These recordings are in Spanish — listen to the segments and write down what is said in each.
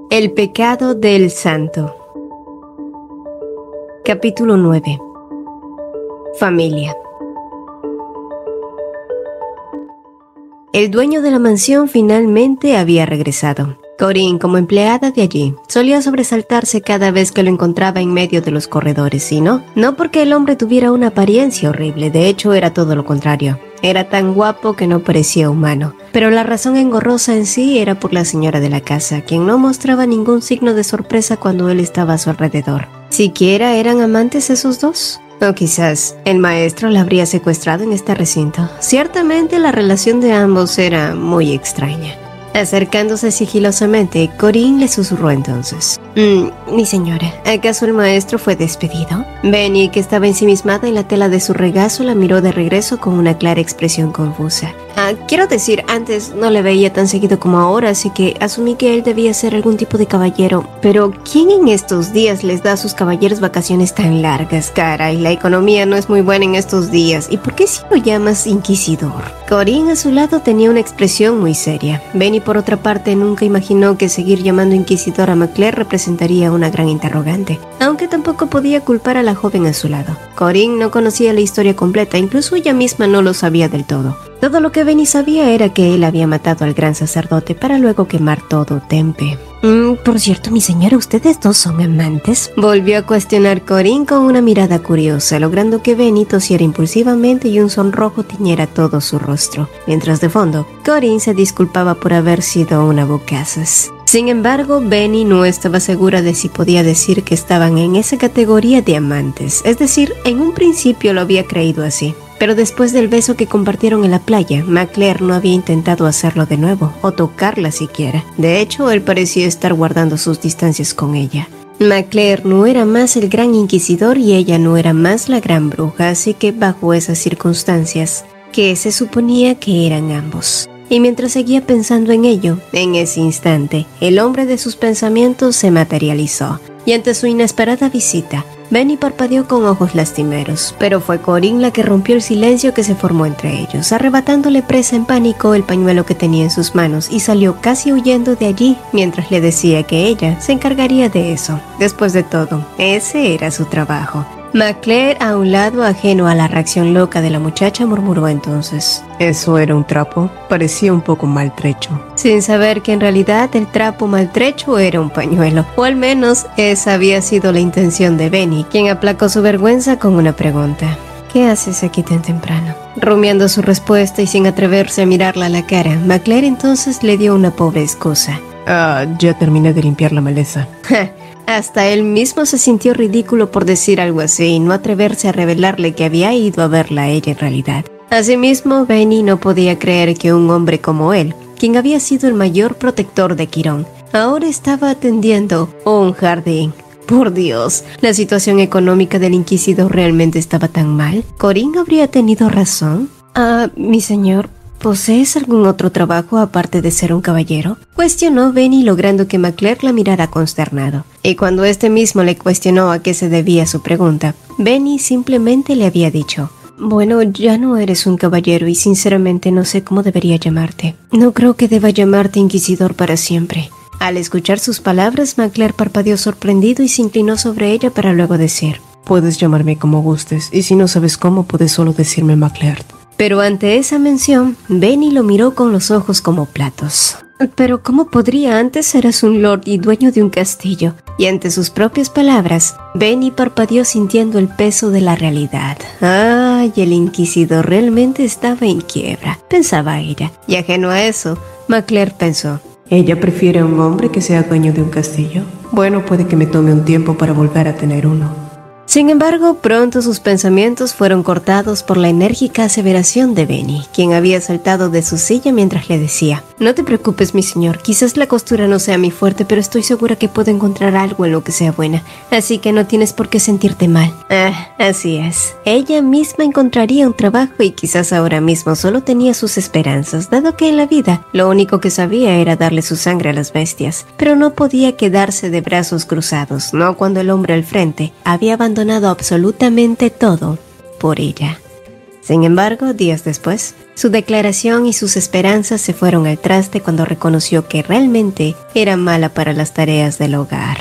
El pecado del santo. Capítulo 9. Familia. El dueño de la mansión finalmente había regresado. Corinne, como empleada de allí, solía sobresaltarse cada vez que lo encontraba en medio de los corredores, y no porque el hombre tuviera una apariencia horrible, de hecho era todo lo contrario. Era tan guapo que no parecía humano, pero la razón engorrosa en sí era por la señora de la casa, quien no mostraba ningún signo de sorpresa cuando él estaba a su alrededor. ¿Siquiera eran amantes esos dos? O quizás el maestro la habría secuestrado en este recinto. Ciertamente la relación de ambos era muy extraña. Acercándose sigilosamente, Corinne le susurró entonces: mi señora, ¿acaso el maestro fue despedido? Benny, que estaba ensimismada en la tela de su regazo, la miró de regreso con una clara expresión confusa. Quiero decir, antes no le veía tan seguido como ahora, así que asumí que él debía ser algún tipo de caballero. Pero ¿quién en estos días les da a sus caballeros vacaciones tan largas? Caray, la economía no es muy buena en estos días. ¿Y por qué si lo llamas inquisidor? Corinne a su lado tenía una expresión muy seria. Benny, por otra parte, nunca imaginó que seguir llamando inquisidor a McClare representaría una gran interrogante, aunque tampoco podía culpar a la joven a su lado. Corinne no conocía la historia completa, incluso ella misma no lo sabía del todo. Todo lo que Benny sabía era que él había matado al gran sacerdote para luego quemar todo Tempe. Por cierto, mi señora, ¿ustedes dos son amantes? Volvió a cuestionar Corinne con una mirada curiosa, logrando que Benny tosiera impulsivamente y un sonrojo tiñera todo su rostro. Mientras de fondo, Corinne se disculpaba por haber sido una bocazas. Sin embargo, Benny no estaba segura de si podía decir que estaban en esa categoría de amantes. Es decir, en un principio lo había creído así. Pero después del beso que compartieron en la playa, McClare no había intentado hacerlo de nuevo, o tocarla siquiera. De hecho, él parecía estar guardando sus distancias con ella. McClare no era más el gran inquisidor y ella no era más la gran bruja, así que bajo esas circunstancias, que se suponía que eran ambos. Y mientras seguía pensando en ello, en ese instante, el hombre de sus pensamientos se materializó. Y ante su inesperada visita, Benny parpadeó con ojos lastimeros, pero fue Corinne la que rompió el silencio que se formó entre ellos, arrebatándole presa en pánico el pañuelo que tenía en sus manos, y salió casi huyendo de allí mientras le decía que ella se encargaría de eso. Después de todo, ese era su trabajo. McClare, a un lado, ajeno a la reacción loca de la muchacha, murmuró entonces: ¿eso era un trapo? Parecía un poco maltrecho. Sin saber que en realidad el trapo maltrecho era un pañuelo, o al menos esa había sido la intención de Benny, quien aplacó su vergüenza con una pregunta: ¿qué haces aquí tan temprano? Rumiando su respuesta y sin atreverse a mirarla a la cara, McClare entonces le dio una pobre excusa: ya terminé de limpiar la maleza. Hasta él mismo se sintió ridículo por decir algo así y no atreverse a revelarle que había ido a verla a ella en realidad. Asimismo, Benny no podía creer que un hombre como él, quien había sido el mayor protector de Quirón, ahora estaba atendiendo un jardín. Por Dios, ¿la situación económica del inquisidor realmente estaba tan mal? ¿Corinne habría tenido razón? Mi señor, ¿posees algún otro trabajo aparte de ser un caballero?, cuestionó Benny, logrando que McClare la mirara consternado. Y cuando este mismo le cuestionó a qué se debía su pregunta, Benny simplemente le había dicho: bueno, ya no eres un caballero y sinceramente no sé cómo debería llamarte. No creo que deba llamarte inquisidor para siempre. Al escuchar sus palabras, McClare parpadeó sorprendido y se inclinó sobre ella para luego decir: puedes llamarme como gustes, y si no sabes cómo, puedes solo decirme McClare. Pero ante esa mención, Benny lo miró con los ojos como platos. Pero ¿cómo podría? Antes eras un lord y dueño de un castillo. Y ante sus propias palabras, Benny parpadeó sintiendo el peso de la realidad. ¡Ay! El inquisidor realmente estaba en quiebra, pensaba ella. Y ajeno a eso, McClare pensó: ¿ella prefiere a un hombre que sea dueño de un castillo? Bueno, puede que me tome un tiempo para volver a tener uno. Sin embargo, pronto sus pensamientos fueron cortados por la enérgica aseveración de Benny, quien había saltado de su silla mientras le decía: no te preocupes, mi señor, quizás la costura no sea mi fuerte, pero estoy segura que puedo encontrar algo en lo que sea buena, así que no tienes por qué sentirte mal. Así es. Ella misma encontraría un trabajo y quizás ahora mismo solo tenía sus esperanzas, dado que en la vida lo único que sabía era darle su sangre a las bestias, pero no podía quedarse de brazos cruzados, no cuando el hombre al frente había abandonado absolutamente todo por ella. Sin embargo, días después, su declaración y sus esperanzas se fueron al traste cuando reconoció que realmente era mala para las tareas del hogar.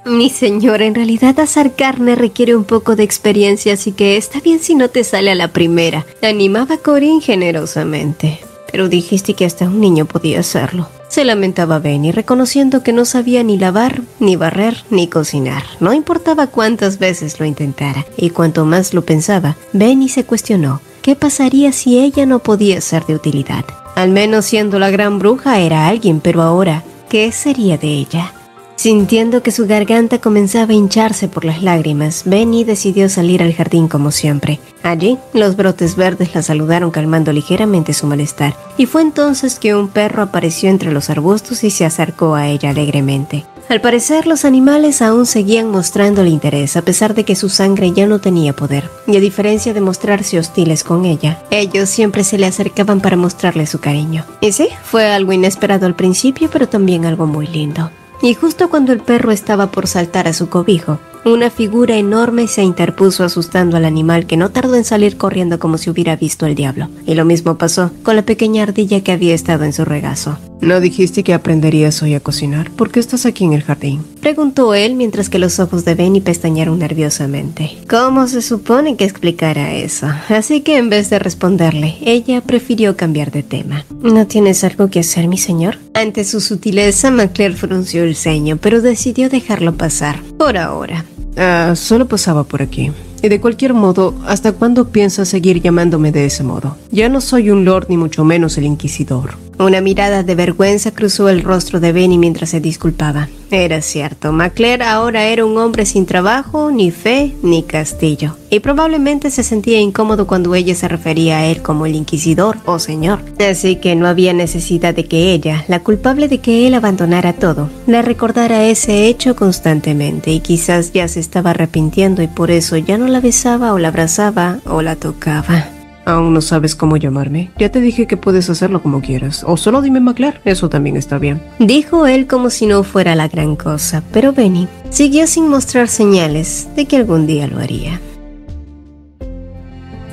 Mi señor, en realidad asar carne requiere un poco de experiencia, así que está bien si no te sale a la primera, animaba Corinne generosamente. Pero dijiste que hasta un niño podía hacerlo. Se lamentaba Benny, reconociendo que no sabía ni lavar, ni barrer, ni cocinar. No importaba cuántas veces lo intentara, y cuanto más lo pensaba, Benny se cuestionó qué pasaría si ella no podía ser de utilidad. Al menos siendo la gran bruja era alguien, pero ahora, ¿qué sería de ella? Sintiendo que su garganta comenzaba a hincharse por las lágrimas, Benny decidió salir al jardín como siempre. Allí, los brotes verdes la saludaron calmando ligeramente su malestar, y fue entonces que un perro apareció entre los arbustos y se acercó a ella alegremente. Al parecer, los animales aún seguían mostrándole interés, a pesar de que su sangre ya no tenía poder, y a diferencia de mostrarse hostiles con ella, ellos siempre se le acercaban para mostrarle su cariño. Y sí, fue algo inesperado al principio, pero también algo muy lindo. Y justo cuando el perro estaba por saltar a su cobijo, una figura enorme se interpuso asustando al animal, que no tardó en salir corriendo como si hubiera visto al diablo. Y lo mismo pasó con la pequeña ardilla que había estado en su regazo. ¿No dijiste que aprenderías hoy a cocinar? ¿Por qué estás aquí en el jardín? Preguntó él mientras que los ojos de Benny pestañearon nerviosamente. ¿Cómo se supone que explicara eso? Así que en vez de responderle, ella prefirió cambiar de tema. ¿No tienes algo que hacer, mi señor? Ante su sutileza, McClare frunció el ceño, pero decidió dejarlo pasar, por ahora. Solo pasaba por aquí. Y de cualquier modo, ¿hasta cuándo piensas seguir llamándome de ese modo? Ya no soy un lord ni mucho menos el inquisidor. Una mirada de vergüenza cruzó el rostro de Benny mientras se disculpaba. Era cierto, McClare ahora era un hombre sin trabajo, ni fe, ni castillo. Y probablemente se sentía incómodo cuando ella se refería a él como el inquisidor o señor. Así que no había necesidad de que ella, la culpable de que él abandonara todo, le recordara ese hecho constantemente, y quizás ya se estaba arrepintiendo y por eso ya no la besaba o la abrazaba o la tocaba. ¿Aún no sabes cómo llamarme? Ya te dije que puedes hacerlo como quieras. O solo dime McClare, eso también está bien. Dijo él como si no fuera la gran cosa, pero Benny siguió sin mostrar señales de que algún día lo haría.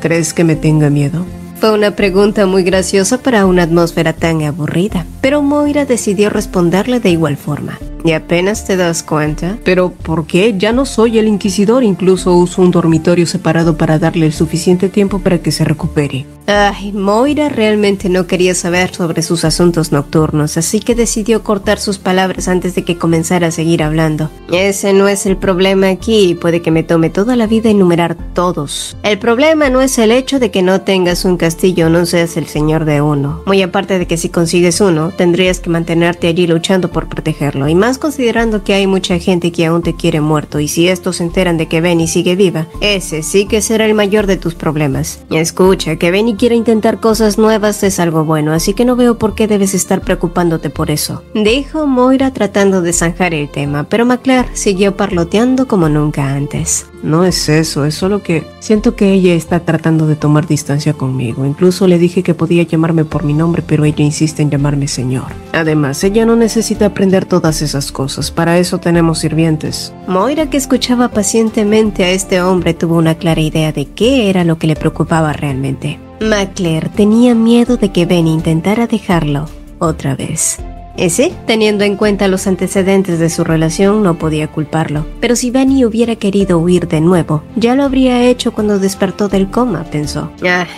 ¿Crees que me tenga miedo? Fue una pregunta muy graciosa para una atmósfera tan aburrida, pero Moira decidió responderle de igual forma. ¿Y apenas te das cuenta? ¿Pero por qué? Ya no soy el inquisidor, incluso uso un dormitorio separado para darle el suficiente tiempo para que se recupere. Ay, Moira realmente no quería saber sobre sus asuntos nocturnos, así que decidió cortar sus palabras antes de que comenzara a seguir hablando. Ese no es el problema aquí, y puede que me tome toda la vida enumerar todos. El problema no es el hecho de que no tengas un castillo o no seas el señor de uno. Muy aparte de que si consigues uno, tendrías que mantenerte allí luchando por protegerlo, y más considerando que hay mucha gente que aún te quiere muerto, y si estos se enteran de que Benny sigue viva, ese sí que será el mayor de tus problemas. Escucha, que Benny quiera intentar cosas nuevas es algo bueno, así que no veo por qué debes estar preocupándote por eso, dijo Moira tratando de zanjar el tema, pero McClare siguió parloteando como nunca antes. No es eso, es solo que siento que ella está tratando de tomar distancia conmigo. Incluso le dije que podía llamarme por mi nombre, pero ella insiste en llamarme señor. Además, ella no necesita aprender todas esas cosas, para eso tenemos sirvientes. Moira, que escuchaba pacientemente a este hombre, tuvo una clara idea de qué era lo que le preocupaba realmente. McClare tenía miedo de que Benny intentara dejarlo otra vez. Y sí, teniendo en cuenta los antecedentes de su relación, no podía culparlo. Pero si Benny hubiera querido huir de nuevo, ya lo habría hecho cuando despertó del coma, pensó.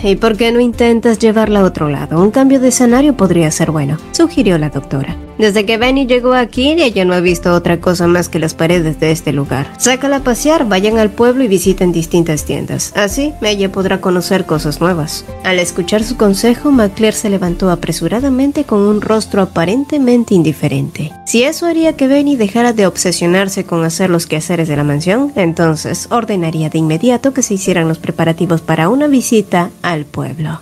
¿Y por qué no intentas llevarla a otro lado? Un cambio de escenario podría ser bueno, sugirió la doctora. Desde que Benny llegó aquí, ella no ha visto otra cosa más que las paredes de este lugar. Sácala a pasear, vayan al pueblo y visiten distintas tiendas. Así, ella podrá conocer cosas nuevas. Al escuchar su consejo, McClare se levantó apresuradamente con un rostro aparentemente indiferente. Si eso haría que Benny dejara de obsesionarse con hacer los quehaceres de la mansión, entonces ordenaría de inmediato que se hicieran los preparativos para una visita al pueblo.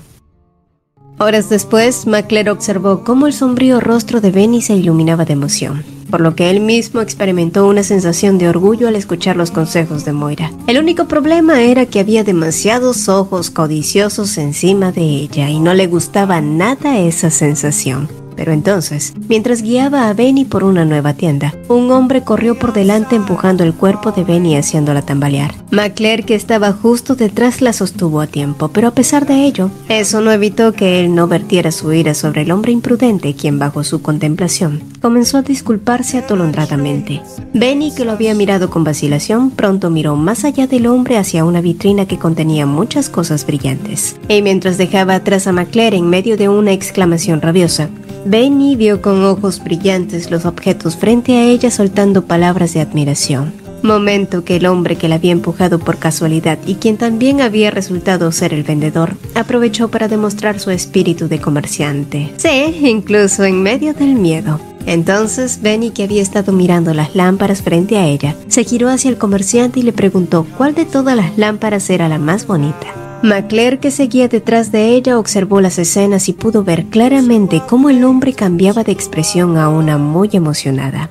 Horas después, McClare observó cómo el sombrío rostro de Benny se iluminaba de emoción, por lo que él mismo experimentó una sensación de orgullo al escuchar los consejos de Moira. El único problema era que había demasiados ojos codiciosos encima de ella y no le gustaba nada esa sensación. Pero entonces, mientras guiaba a Benny por una nueva tienda, un hombre corrió por delante empujando el cuerpo de Benny haciéndola tambalear. McClare, que estaba justo detrás, la sostuvo a tiempo, pero a pesar de ello, eso no evitó que él no vertiera su ira sobre el hombre imprudente, quien bajo su contemplación comenzó a disculparse atolondradamente. Benny, que lo había mirado con vacilación, pronto miró más allá del hombre hacia una vitrina que contenía muchas cosas brillantes. Y mientras dejaba atrás a McClare en medio de una exclamación rabiosa, Benny vio con ojos brillantes los objetos frente a ella soltando palabras de admiración. Momento que el hombre que la había empujado por casualidad y quien también había resultado ser el vendedor, aprovechó para demostrar su espíritu de comerciante. Sí, incluso en medio del miedo. Entonces Benny, que había estado mirando las lámparas frente a ella, se giró hacia el comerciante y le preguntó cuál de todas las lámparas era la más bonita. McClare, que seguía detrás de ella, observó las escenas y pudo ver claramente cómo el hombre cambiaba de expresión a una muy emocionada.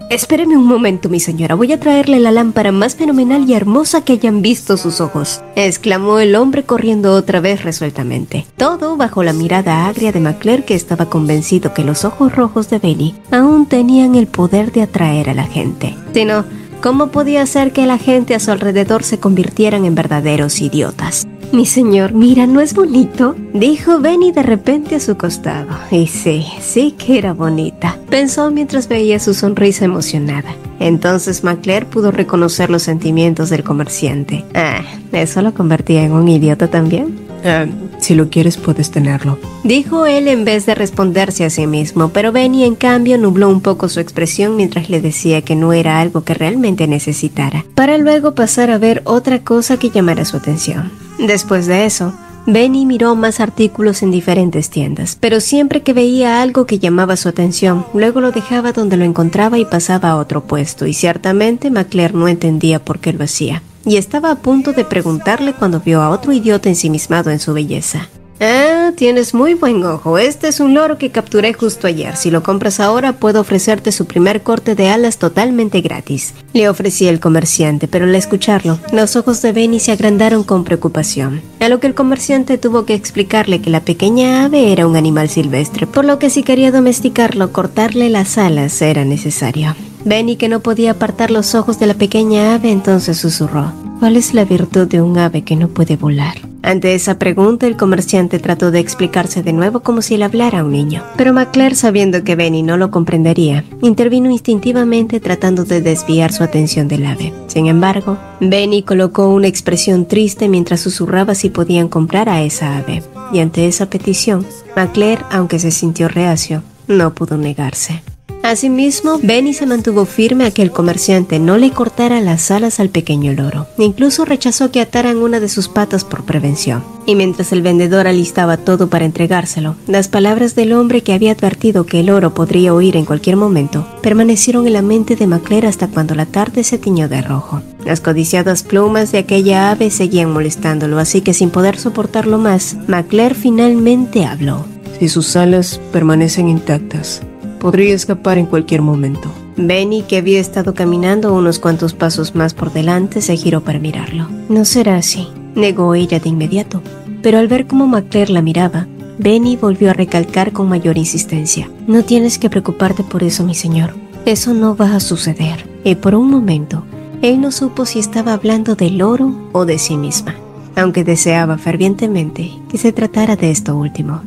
Espéreme un momento, mi señora, voy a traerle la lámpara más fenomenal y hermosa que hayan visto sus ojos, exclamó el hombre corriendo otra vez resueltamente. Todo bajo la mirada agria de McClare, que estaba convencido que los ojos rojos de Benny aún tenían el poder de atraer a la gente. Si no, ¿cómo podía hacer que la gente a su alrededor se convirtieran en verdaderos idiotas? Mi señor, mira, ¿no es bonito?, dijo Benny de repente a su costado. Y sí que era bonita, pensó mientras veía su sonrisa emocionada. Entonces McClare pudo reconocer los sentimientos del comerciante. ¿Eso lo convertía en un idiota también? Si lo quieres, puedes tenerlo, dijo él en vez de responderse a sí mismo, pero Benny en cambio nubló un poco su expresión mientras le decía que no era algo que realmente necesitara, para luego pasar a ver otra cosa que llamara su atención. Después de eso, Benny miró más artículos en diferentes tiendas, pero siempre que veía algo que llamaba su atención, luego lo dejaba donde lo encontraba y pasaba a otro puesto, y ciertamente McClare no entendía por qué lo hacía, y estaba a punto de preguntarle cuando vio a otro idiota ensimismado en su belleza. Tienes muy buen ojo. Este es un loro que capturé justo ayer. Si lo compras ahora, puedo ofrecerte su primer corte de alas totalmente gratis, le ofrecía el comerciante, pero al escucharlo, los ojos de Benny se agrandaron con preocupación, a lo que el comerciante tuvo que explicarle que la pequeña ave era un animal silvestre, por lo que si quería domesticarlo, cortarle las alas era necesario. Benny, que no podía apartar los ojos de la pequeña ave, entonces susurró: ¿cuál es la virtud de un ave que no puede volar? Ante esa pregunta, el comerciante trató de explicarse de nuevo como si le hablara a un niño. Pero McClare, sabiendo que Benny no lo comprendería, intervino instintivamente tratando de desviar su atención del ave. Sin embargo, Benny colocó una expresión triste mientras susurraba si podían comprar a esa ave. Y ante esa petición, McClare, aunque se sintió reacio, no pudo negarse. Asimismo, Benny se mantuvo firme a que el comerciante no le cortara las alas al pequeño loro. Incluso rechazó que ataran una de sus patas por prevención. Y mientras el vendedor alistaba todo para entregárselo, las palabras del hombre que había advertido que el loro podría huir en cualquier momento permanecieron en la mente de McClare hasta cuando la tarde se tiñó de rojo. Las codiciadas plumas de aquella ave seguían molestándolo, así que sin poder soportarlo más, McClare finalmente habló. Si sus alas permanecen intactas, podría escapar en cualquier momento. Benny, que había estado caminando unos cuantos pasos más por delante, se giró para mirarlo. No será así, negó ella de inmediato. Pero al ver cómo McClare la miraba, Benny volvió a recalcar con mayor insistencia: no tienes que preocuparte por eso, mi señor. Eso no va a suceder. Y por un momento, él no supo si estaba hablando del loro o de sí misma, aunque deseaba fervientemente que se tratara de esto último.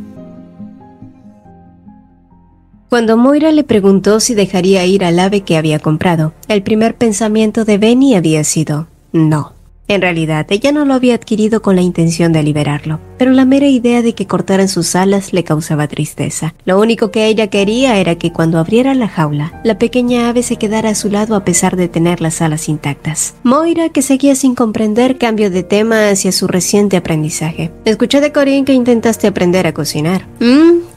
Cuando Moira le preguntó si dejaría ir al ave que había comprado, el primer pensamiento de Benny había sido no. En realidad, ella no lo había adquirido con la intención de liberarlo, pero la mera idea de que cortaran sus alas le causaba tristeza. Lo único que ella quería era que cuando abriera la jaula, la pequeña ave se quedara a su lado a pesar de tener las alas intactas. Moira, que seguía sin comprender, cambió de tema hacia su reciente aprendizaje. Escuché de Corinne que intentaste aprender a cocinar.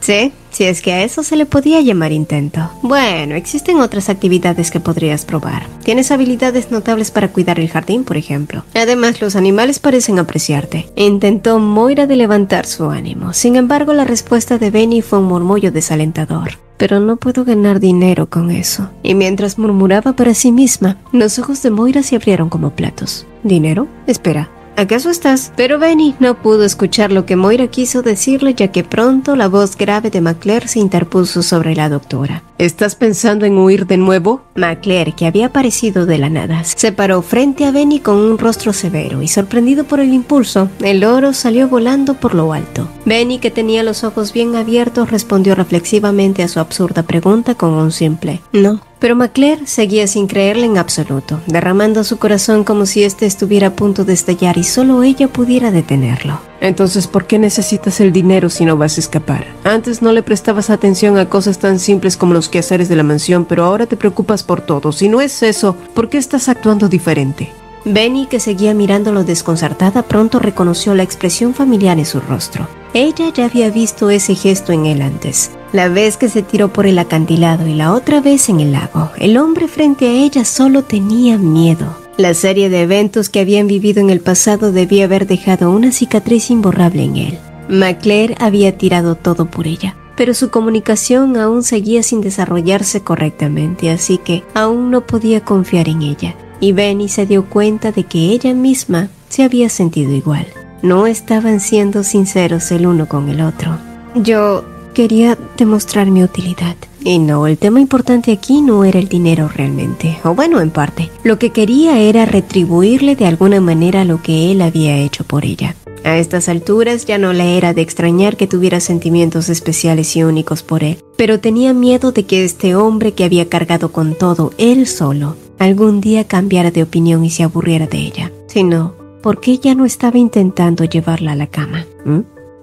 Sí, si es que a eso se le podía llamar intento. Bueno, existen otras actividades que podrías probar. Tienes habilidades notables para cuidar el jardín, por ejemplo. Además, los animales parecen apreciarte. Intentó Moira de levantar su ánimo. Sin embargo, la respuesta de Benny fue un murmullo desalentador. Pero no puedo ganar dinero con eso. Y mientras murmuraba para sí misma, los ojos de Moira se abrieron como platos. ¿Dinero? Espera, ¿Acaso estás? Pero Benny no pudo escuchar lo que Moira quiso decirle, ya que pronto la voz grave de McClare se interpuso sobre la doctora. ¿Estás pensando en huir de nuevo? McClare, que había aparecido de la nada, se paró frente a Benny con un rostro severo y sorprendido por el impulso, el loro salió volando por lo alto. Benny, que tenía los ojos bien abiertos, respondió reflexivamente a su absurda pregunta con un simple «no». Pero McClare seguía sin creerle en absoluto, derramando su corazón como si éste estuviera a punto de estallar y solo ella pudiera detenerlo. Entonces, ¿por qué necesitas el dinero si no vas a escapar? Antes no le prestabas atención a cosas tan simples como los quehaceres de la mansión, pero ahora te preocupas por todo. Si no es eso, ¿por qué estás actuando diferente? Benny, que seguía mirándolo desconcertada, pronto reconoció la expresión familiar en su rostro. Ella ya había visto ese gesto en él antes, la vez que se tiró por el acantilado y la otra vez en el lago. El hombre frente a ella solo tenía miedo. La serie de eventos que habían vivido en el pasado debía haber dejado una cicatriz imborrable en él. McClare había tirado todo por ella, pero su comunicación aún seguía sin desarrollarse correctamente, así que aún no podía confiar en ella. Y Benny se dio cuenta de que ella misma se había sentido igual. No estaban siendo sinceros el uno con el otro. Yo quería demostrar mi utilidad. Y no, el tema importante aquí no era el dinero realmente, o bueno, en parte. Lo que quería era retribuirle de alguna manera lo que él había hecho por ella. A estas alturas ya no le era de extrañar que tuviera sentimientos especiales y únicos por él, pero tenía miedo de que este hombre que había cargado con todo él solo, algún día cambiara de opinión y se aburriera de ella. Si no, ¿por qué ya no estaba intentando llevarla a la cama?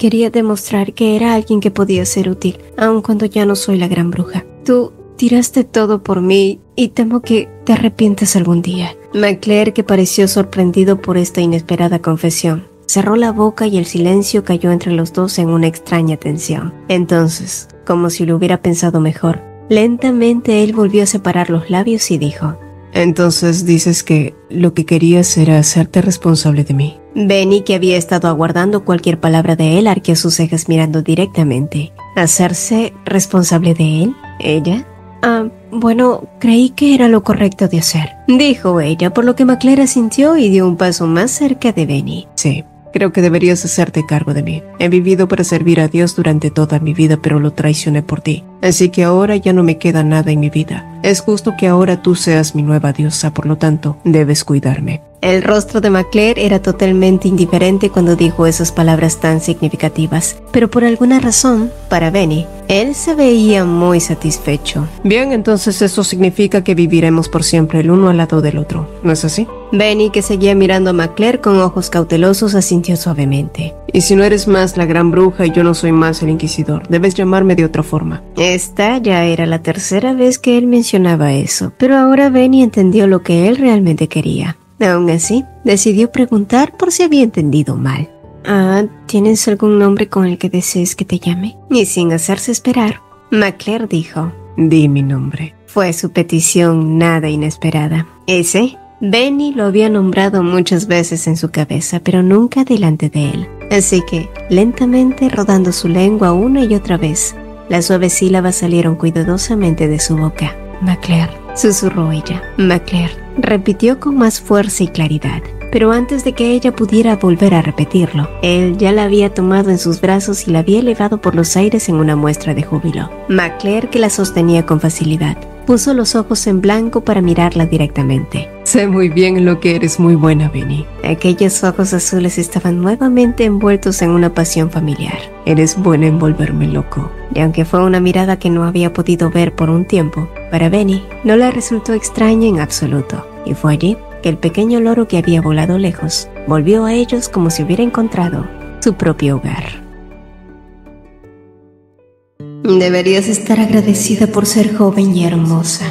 Quería demostrar que era alguien que podía ser útil, aun cuando ya no soy la gran bruja. Tú tiraste todo por mí y temo que te arrepientes algún día. McClare, que pareció sorprendido por esta inesperada confesión, cerró la boca y el silencio cayó entre los dos en una extraña tensión. Entonces, como si lo hubiera pensado mejor, lentamente él volvió a separar los labios y dijo: Entonces dices que lo que querías era hacerte responsable de mí. Benny, que había estado aguardando cualquier palabra de él, arqueó sus cejas mirando directamente. ¿Hacerse responsable de él? ¿Ella? Bueno, creí que era lo correcto de hacer, dijo ella, por lo que McClare asintió y dio un paso más cerca de Benny. Sí. Creo que deberías hacerte cargo de mí. He vivido para servir a Dios durante toda mi vida, pero lo traicioné por ti. Así que ahora ya no me queda nada en mi vida. Es justo que ahora tú seas mi nueva diosa, por lo tanto, debes cuidarme. El rostro de McClare era totalmente indiferente cuando dijo esas palabras tan significativas, pero por alguna razón, para Benny, él se veía muy satisfecho. Bien, entonces eso significa que viviremos por siempre el uno al lado del otro, ¿no es así? Benny, que seguía mirando a McClare con ojos cautelosos, asintió suavemente. Y si no eres más la gran bruja y yo no soy más el inquisidor, debes llamarme de otra forma. Esta ya era la tercera vez que él mencionaba eso, pero ahora Benny entendió lo que él realmente quería. Aún así, decidió preguntar por si había entendido mal. ¿Tienes algún nombre con el que desees que te llame? Y sin hacerse esperar, McClare dijo: Di mi nombre. Fue su petición nada inesperada. ¿Ese? Benny lo había nombrado muchas veces en su cabeza, pero nunca delante de él. Así que, lentamente rodando su lengua una y otra vez, las suaves sílabas salieron cuidadosamente de su boca. McClare, susurró ella. McClare, repitió con más fuerza y claridad. Pero antes de que ella pudiera volver a repetirlo, él ya la había tomado en sus brazos y la había elevado por los aires en una muestra de júbilo. McClare, que la sostenía con facilidad, puso los ojos en blanco para mirarla directamente. Sé muy bien en lo que eres muy buena, Benny. Aquellos ojos azules estaban nuevamente envueltos en una pasión familiar. Eres buena en volverme loco. Y aunque fue una mirada que no había podido ver por un tiempo, para Benny no le resultó extraña en absoluto. Y fue allí que el pequeño loro que había volado lejos volvió a ellos como si hubiera encontrado su propio hogar. Deberías estar agradecida por ser joven y hermosa,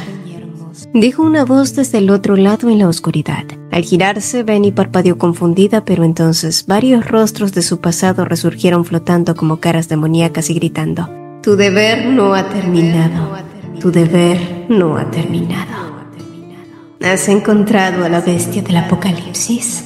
dijo una voz desde el otro lado en la oscuridad. Al girarse, Benny parpadeó confundida, pero entonces varios rostros de su pasado resurgieron flotando como caras demoníacas y gritando: Tu deber no ha terminado. Tu deber no ha terminado. ¿Has encontrado a la bestia del apocalipsis?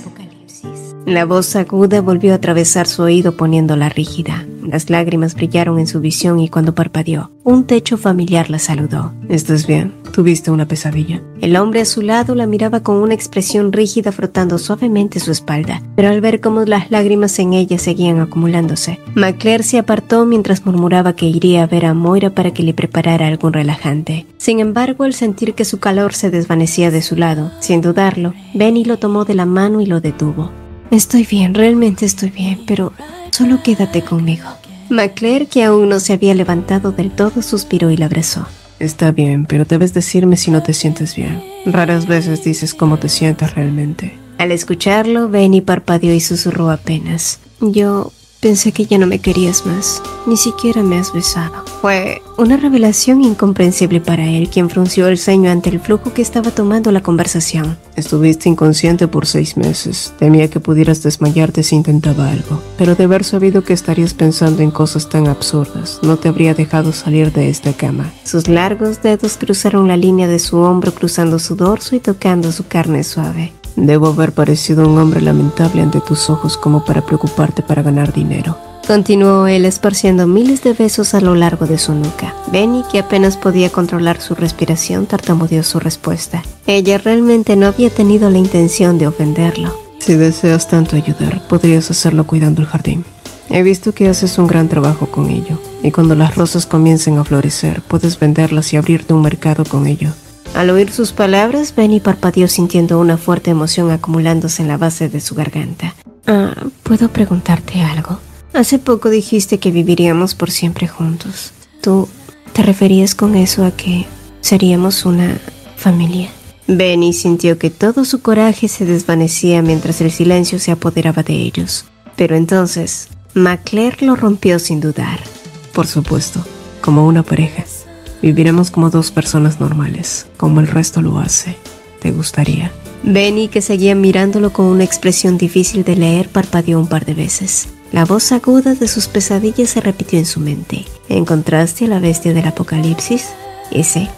La voz aguda volvió a atravesar su oído poniéndola rígida. Las lágrimas brillaron en su visión y cuando parpadeó, un techo familiar la saludó. ¿Estás bien? ¿Tuviste una pesadilla? El hombre a su lado la miraba con una expresión rígida frotando suavemente su espalda, pero al ver cómo las lágrimas en ella seguían acumulándose, McClare se apartó mientras murmuraba que iría a ver a Moira para que le preparara algún relajante. Sin embargo, al sentir que su calor se desvanecía de su lado, sin dudarlo, Benny lo tomó de la mano y lo detuvo. Estoy bien, realmente estoy bien, pero solo quédate conmigo. McClare, que aún no se había levantado del todo, suspiró y la abrazó. Está bien, pero debes decirme si no te sientes bien. Raras veces dices cómo te sientes realmente. Al escucharlo, Benny parpadeó y susurró apenas. Yo pensé que ya no me querías más. Ni siquiera me has besado. Fue una revelación incomprensible para él, quien frunció el ceño ante el flujo que estaba tomando la conversación. Estuviste inconsciente por 6 meses. Temía que pudieras desmayarte si intentaba algo. Pero de haber sabido que estarías pensando en cosas tan absurdas, no te habría dejado salir de esta cama. Sus largos dedos cruzaron la línea de su hombro, cruzando su dorso y tocando su carne suave. Debo haber parecido un hombre lamentable ante tus ojos como para preocuparte para ganar dinero. Continuó él esparciendo miles de besos a lo largo de su nuca. Benny, que apenas podía controlar su respiración, tartamudeó su respuesta. Ella realmente no había tenido la intención de ofenderlo. Si deseas tanto ayudar, podrías hacerlo cuidando el jardín. He visto que haces un gran trabajo con ello, y cuando las rosas comiencen a florecer, puedes venderlas y abrirte un mercado con ello. Al oír sus palabras, Benny parpadeó sintiendo una fuerte emoción acumulándose en la base de su garganta. ¿Puedo preguntarte algo? Hace poco dijiste que viviríamos por siempre juntos. ¿Tú te referías con eso a que seríamos una familia? Benny sintió que todo su coraje se desvanecía mientras el silencio se apoderaba de ellos. Pero entonces, McClare lo rompió sin dudar. Por supuesto, como una pareja. Viviremos como 2 personas normales, como el resto lo hace. ¿Te gustaría? Benny, que seguía mirándolo con una expresión difícil de leer, parpadeó un par de veces. La voz aguda de sus pesadillas se repitió en su mente. ¿Encontraste a la bestia del apocalipsis? Ese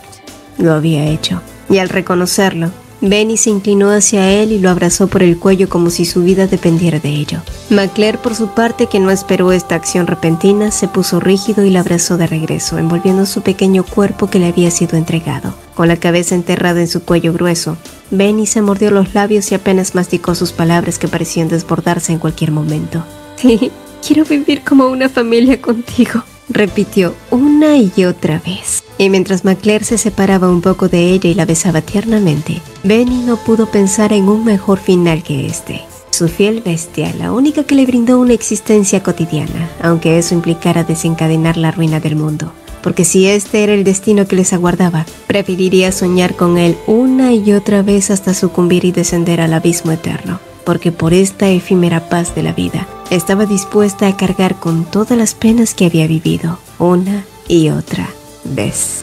lo había hecho. Y al reconocerlo, Benny se inclinó hacia él y lo abrazó por el cuello como si su vida dependiera de ello. McClare, por su parte, que no esperó esta acción repentina, se puso rígido y la abrazó de regreso, envolviendo su pequeño cuerpo que le había sido entregado. Con la cabeza enterrada en su cuello grueso, Benny se mordió los labios y apenas masticó sus palabras que parecían desbordarse en cualquier momento. Sí, quiero vivir como una familia contigo, repitió una y otra vez. Y mientras McClare se separaba un poco de ella y la besaba tiernamente, Benny no pudo pensar en un mejor final que este. Su fiel bestia, la única que le brindó una existencia cotidiana, aunque eso implicara desencadenar la ruina del mundo. Porque si este era el destino que les aguardaba, preferiría soñar con él una y otra vez hasta sucumbir y descender al abismo eterno. Porque por esta efímera paz de la vida, estaba dispuesta a cargar con todas las penas que había vivido, una y otra vez.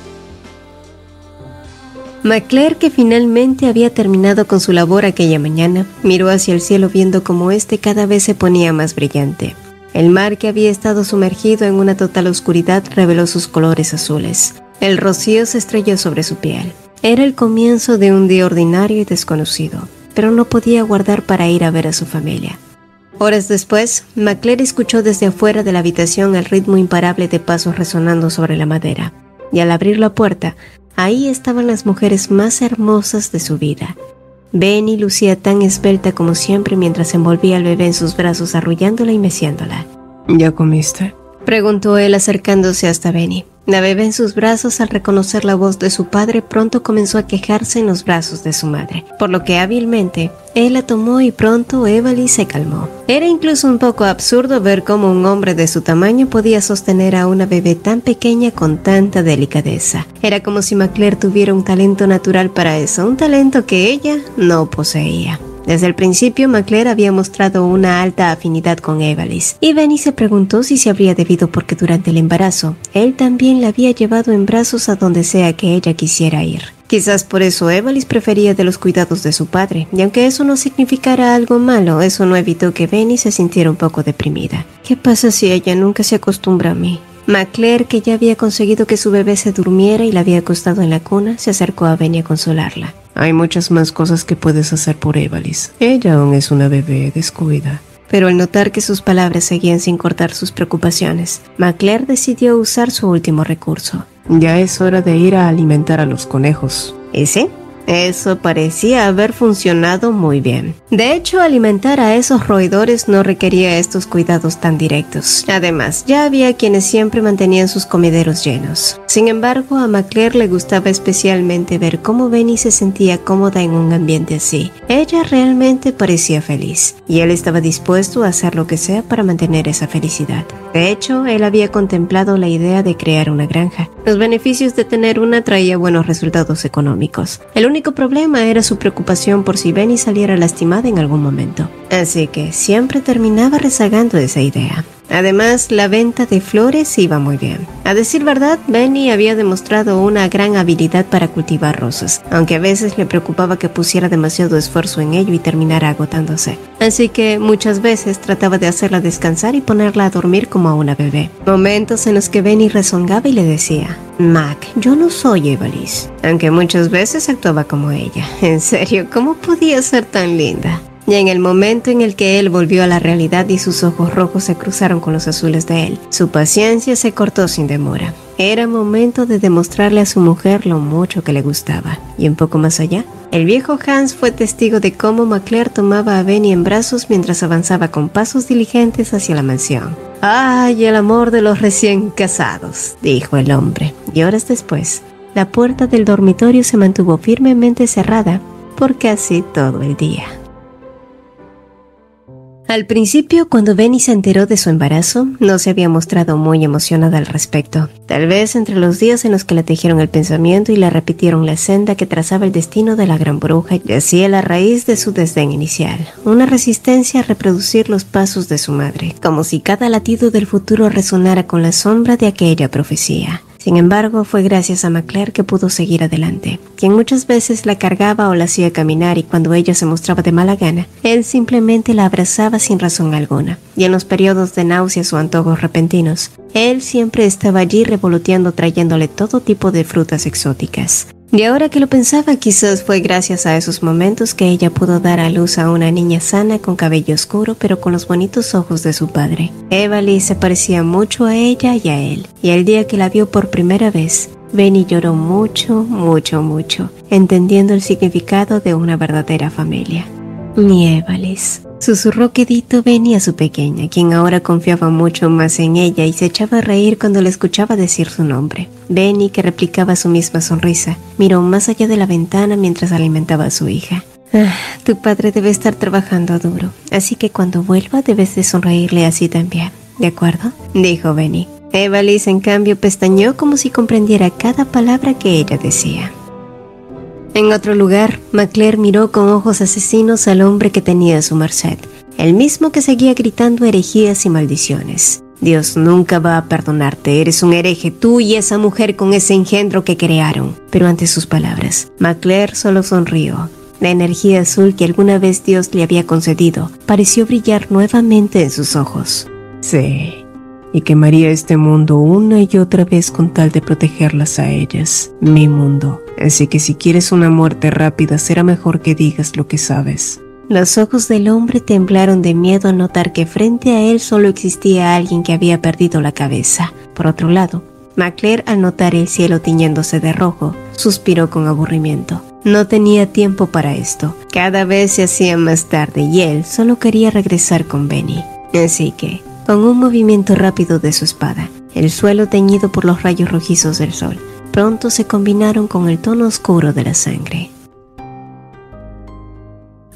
McClare, que finalmente había terminado con su labor aquella mañana, miró hacia el cielo viendo cómo este cada vez se ponía más brillante. El mar, que había estado sumergido en una total oscuridad, reveló sus colores azules. El rocío se estrelló sobre su piel. Era el comienzo de un día ordinario y desconocido, pero no podía aguardar para ir a ver a su familia. Horas después, McClare escuchó desde afuera de la habitación el ritmo imparable de pasos resonando sobre la madera, y al abrir la puerta, ahí estaban las mujeres más hermosas de su vida. Benny lucía tan esbelta como siempre mientras envolvía al bebé en sus brazos, arrullándola y meciéndola. ¿Ya comiste?, preguntó él acercándose hasta Benny. La bebé en sus brazos, al reconocer la voz de su padre, pronto comenzó a quejarse en los brazos de su madre, por lo que hábilmente él la tomó y pronto Evalie se calmó. Era incluso un poco absurdo ver cómo un hombre de su tamaño podía sostener a una bebé tan pequeña con tanta delicadeza. Era como si McClare tuviera un talento natural para eso, un talento que ella no poseía. Desde el principio, McClare había mostrado una alta afinidad con Evalie, y Benny se preguntó si se habría debido porque durante el embarazo, él también la había llevado en brazos a donde sea que ella quisiera ir. Quizás por eso Evalie prefería de los cuidados de su padre, y aunque eso no significara algo malo, eso no evitó que Benny se sintiera un poco deprimida. ¿Qué pasa si ella nunca se acostumbra a mí? McClare, que ya había conseguido que su bebé se durmiera y la había acostado en la cuna, se acercó a Benny a consolarla. Hay muchas más cosas que puedes hacer por Evalie. Ella aún es una bebé, descuida. Pero al notar que sus palabras seguían sin cortar sus preocupaciones, McClare decidió usar su último recurso. Ya es hora de ir a alimentar a los conejos. ¿Y sí? Eso parecía haber funcionado muy bien. De hecho, alimentar a esos roedores no requería estos cuidados tan directos. Además, ya había quienes siempre mantenían sus comederos llenos. Sin embargo, a McClare le gustaba especialmente ver cómo Benny se sentía cómoda en un ambiente así. Ella realmente parecía feliz, y él estaba dispuesto a hacer lo que sea para mantener esa felicidad. De hecho, él había contemplado la idea de crear una granja. Los beneficios de tener una traía buenos resultados económicos. El único problema era su preocupación por si Benny saliera lastimada en algún momento. Así que siempre terminaba rezagando esa idea. Además, la venta de flores iba muy bien. A decir verdad, Benny había demostrado una gran habilidad para cultivar rosas, aunque a veces le preocupaba que pusiera demasiado esfuerzo en ello y terminara agotándose. Así que muchas veces trataba de hacerla descansar y ponerla a dormir como a una bebé. Momentos en los que Benny rezongaba y le decía: Mac, yo no soy Evalis. Aunque muchas veces actuaba como ella. En serio, ¿cómo podía ser tan linda? Y en el momento en el que él volvió a la realidad y sus ojos rojos se cruzaron con los azules de él, su paciencia se cortó sin demora. Era momento de demostrarle a su mujer lo mucho que le gustaba. Y un poco más allá, el viejo Hans fue testigo de cómo McClare tomaba a Benny en brazos mientras avanzaba con pasos diligentes hacia la mansión. ¡Ay, el amor de los recién casados!, dijo el hombre. Y horas después, la puerta del dormitorio se mantuvo firmemente cerrada por casi todo el día. Al principio, cuando Benny se enteró de su embarazo, no se había mostrado muy emocionada al respecto. Tal vez entre los días en los que le tejieron el pensamiento y le repitieron la senda que trazaba el destino de la gran bruja, yacía la raíz de su desdén inicial, una resistencia a reproducir los pasos de su madre, como si cada latido del futuro resonara con la sombra de aquella profecía. Sin embargo, fue gracias a McClare que pudo seguir adelante, quien muchas veces la cargaba o la hacía caminar, y cuando ella se mostraba de mala gana, él simplemente la abrazaba sin razón alguna. Y en los periodos de náuseas o antojos repentinos, él siempre estaba allí revoloteando, trayéndole todo tipo de frutas exóticas. Y ahora que lo pensaba, quizás fue gracias a esos momentos que ella pudo dar a luz a una niña sana con cabello oscuro pero con los bonitos ojos de su padre. Evalie se parecía mucho a ella y a él, y el día que la vio por primera vez, Benny lloró mucho, entendiendo el significado de una verdadera familia. Mi Evalis, susurró quedito Benny a su pequeña, quien ahora confiaba mucho más en ella y se echaba a reír cuando le escuchaba decir su nombre. Benny, que replicaba su misma sonrisa, miró más allá de la ventana mientras alimentaba a su hija. Tu padre debe estar trabajando duro, así que cuando vuelva debes de sonreírle así también, ¿de acuerdo?, dijo Benny. Evalis, en cambio, pestañeó como si comprendiera cada palabra que ella decía. En otro lugar, McClare miró con ojos asesinos al hombre que tenía a su merced, el mismo que seguía gritando herejías y maldiciones. Dios nunca va a perdonarte, eres un hereje, tú y esa mujer con ese engendro que crearon. Pero ante sus palabras, McClare solo sonrió. La energía azul que alguna vez Dios le había concedido pareció brillar nuevamente en sus ojos. Sí, y quemaría este mundo una y otra vez con tal de protegerlas a ellas, mi mundo. Así que si quieres una muerte rápida, será mejor que digas lo que sabes. Los ojos del hombre temblaron de miedo al notar que frente a él solo existía alguien que había perdido la cabeza. Por otro lado, McClare, al notar el cielo tiñéndose de rojo, suspiró con aburrimiento. No tenía tiempo para esto. Cada vez se hacía más tarde y él solo quería regresar con Benny. Así que, con un movimiento rápido de su espada, el suelo teñido por los rayos rojizos del sol pronto se combinaron con el tono oscuro de la sangre.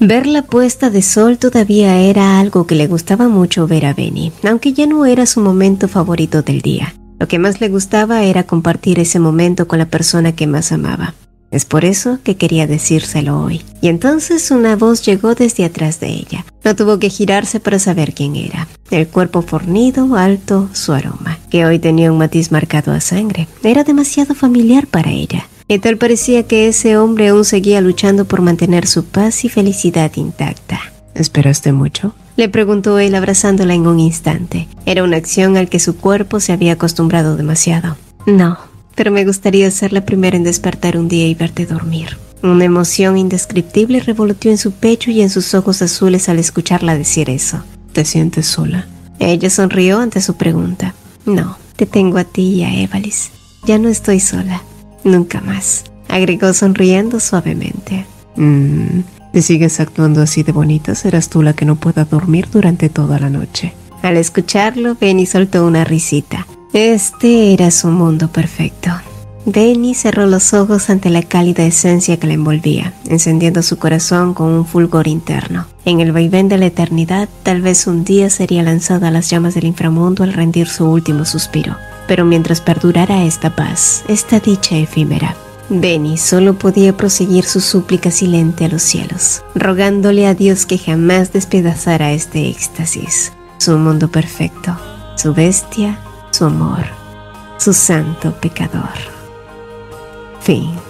Ver la puesta de sol todavía era algo que le gustaba mucho ver a Benny, aunque ya no era su momento favorito del día. Lo que más le gustaba era compartir ese momento con la persona que más amaba. Es por eso que quería decírselo hoy. Y entonces una voz llegó desde atrás de ella. No tuvo que girarse para saber quién era. El cuerpo fornido, alto, su aroma, que hoy tenía un matiz marcado a sangre, era demasiado familiar para ella. Y tal parecía que ese hombre aún seguía luchando por mantener su paz y felicidad intacta. ¿Esperaste mucho?, le preguntó él abrazándola en un instante. Era una acción al que su cuerpo se había acostumbrado demasiado. No, pero me gustaría ser la primera en despertar un día y verte dormir. Una emoción indescriptible revoloteó en su pecho y en sus ojos azules al escucharla decir eso. ¿Te sientes sola? Ella sonrió ante su pregunta. No, te tengo a ti y a Evalis. ya no estoy sola, nunca más, agregó sonriendo suavemente. Si sigues actuando así de bonita, serás tú la que no pueda dormir durante toda la noche. Al escucharlo, Benny soltó una risita. Este era su mundo perfecto. Benny cerró los ojos ante la cálida esencia que la envolvía, encendiendo su corazón con un fulgor interno. En el vaivén de la eternidad, tal vez un día sería lanzada a las llamas del inframundo al rendir su último suspiro. Pero mientras perdurara esta paz, esta dicha efímera, Benny solo podía proseguir su súplica silente a los cielos, rogándole a Dios que jamás despedazara este éxtasis, su mundo perfecto, su bestia, su amor, su santo pecador. Fin.